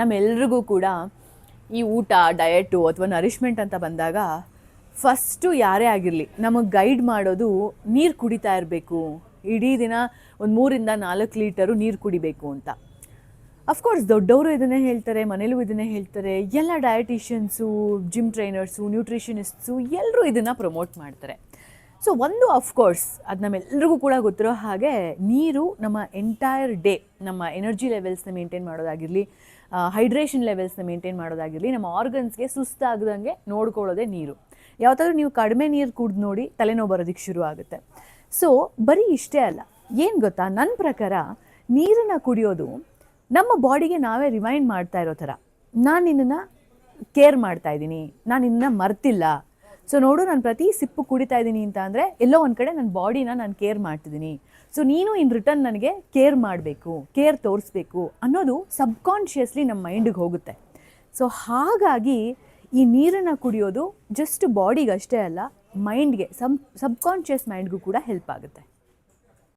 ನಮ್ಮೆಲ್ರಿಗೂ ಕೂಡ ಈ ಊಟ ಡಯಟು ಅಥವಾ ನರಿಷ್ಮೆಂಟ್ ಅಂತ ಬಂದಾಗ ಫಸ್ಟು ಯಾರೇ ಆಗಿರಲಿ ನಮಗೆ ಗೈಡ್ ಮಾಡೋದು ನೀರು ಕುಡಿತಾ ಇರಬೇಕು, ಇಡೀ ದಿನ ಒಂದು 3-4 ಲೀಟರು ನೀರು ಕುಡಿಬೇಕು ಅಂತ. ಅಫ್ಕೋರ್ಸ್ ದೊಡ್ಡವರು ಇದನ್ನೇ ಹೇಳ್ತಾರೆ, ಮನೇಲೂ ಇದನ್ನೇ ಹೇಳ್ತಾರೆ, ಎಲ್ಲ ಡಯಟಿಷಿಯನ್ಸು, ಜಿಮ್ ಟ್ರೈನರ್ಸು, ನ್ಯೂಟ್ರಿಷನಿಸ್ಟ್ಸು ಎಲ್ಲರೂ ಇದನ್ನು ಪ್ರಮೋಟ್ ಮಾಡ್ತಾರೆ. ಸೊ ಒಂದು ಅಫ್ಕೋರ್ಸ್ ಅದು ನಮ್ಮೆಲ್ರಿಗೂ ಕೂಡ ಗೊತ್ತಿರೋ ಹಾಗೆ ನೀರು ನಮ್ಮ ಎಂಟೈರ್ ಡೇ ನಮ್ಮ ಎನರ್ಜಿ ಲೆವೆಲ್ಸ್ನ ಮೇಂಟೈನ್ ಮಾಡೋದಾಗಿರಲಿ, ಹೈಡ್ರೇಷನ್ ಲೆವೆಲ್ಸ್ನ ಮೇಂಟೈನ್ ಮಾಡೋದಾಗಿರಲಿ, ನಮ್ಮ ಆರ್ಗನ್ಸ್ಗೆ ಸುಸ್ತಾಗದಂಗೆ ನೋಡ್ಕೊಳ್ಳೋದೇ ನೀರು. ಯಾವತ್ತಾದ್ರೂ ನೀವು ಕಡಿಮೆ ನೀರು ಕುಡ್ದು ನೋಡಿ ತಲೆನೋವು ಬರೋದಕ್ಕೆ ಶುರು ಆಗುತ್ತೆ. ಸೊ ಬರೀ ಇಷ್ಟೇ ಅಲ್ಲ, ಏನು ಗೊತ್ತಾ, ನನ್ನ ಪ್ರಕಾರ ನೀರನ್ನು ಕುಡಿಯೋದು ನಮ್ಮ ಬಾಡಿಗೆ ನಾವೇ ರಿಮೈಂಡ್ ಮಾಡ್ತಾ ಇರೋ ಥರ, ನಾನು ನಿನ್ನನ್ನು ಕೇರ್ ಮಾಡ್ತಾ ಇದ್ದೀನಿ, ನಾನು ನಿನ್ನನ್ನು ಮರ್ತಿಲ್ಲ. ಸೊ ನೋಡು, ನಾನು ಪ್ರತಿ ಸಿಪ್ಪು ಕುಡಿತಾ ಇದ್ದೀನಿ ಅಂತ ಅಂದರೆ ಎಲ್ಲೋ ಒಂದು ಕಡೆ ನನ್ನ ಬಾಡಿನ ನಾನು ಕೇರ್ ಮಾಡ್ತಿದ್ದೀನಿ. ಸೊ ನೀನು ಇನ್ ರಿಟರ್ನ್ ನನಗೆ ಕೇರ್ ಮಾಡಬೇಕು, ಕೇರ್ ತೋರಿಸ್ಬೇಕು ಅನ್ನೋದು ಸಬ್ಕಾನ್ಷಿಯಸ್ಲಿ ನಮ್ಮ ಮೈಂಡಿಗೆ ಹೋಗುತ್ತೆ. ಸೊ ಹಾಗಾಗಿ ಈ ನೀರನ್ನು ಕುಡಿಯೋದು ಜಸ್ಟ್ ಬಾಡಿಗೆ ಅಷ್ಟೇ ಅಲ್ಲ, ಮೈಂಡ್ಗೆ ಸಬ್ಕಾನ್ಷಿಯಸ್ ಮೈಂಡ್ಗೂ ಕೂಡ ಹೆಲ್ಪ್ ಆಗುತ್ತೆ.